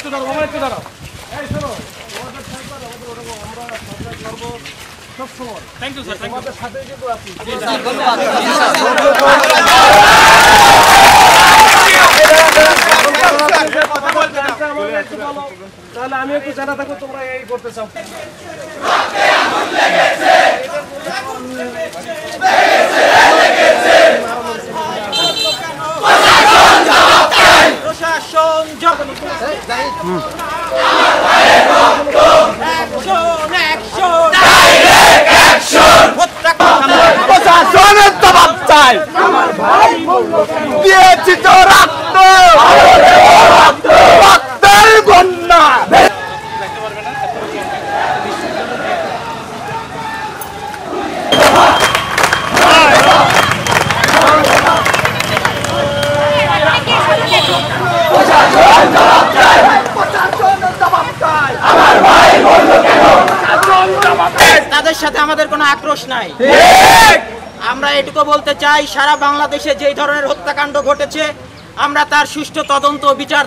একটু দাঁড়াও বাবা, একটু দাঁড়াও। এই শোনো, তোমাদের সরকার আমাদের ওরকম আমরা সরকার করবো সবসময়। থ্যাংক ইউ স্যার, তোমাদের সাথেই কিন্তু আছি। তাহলে আমি একটু জানা থাকবো তোমরা এই করতে চাও। প্রশাসন প্রশাসনের জবাব চাই। দিয়েছি তো রক্ত, রক্তের বন্যা। তাদের সাথে আমাদের কোনো আক্রোশ নাই। আমরা এটুকু বলতে চাই, সারা বাংলাদেশে যেই ধরনের হত্যাকাণ্ড ঘটেছে আমরা তার সুষ্ঠু তদন্ত ও বিচার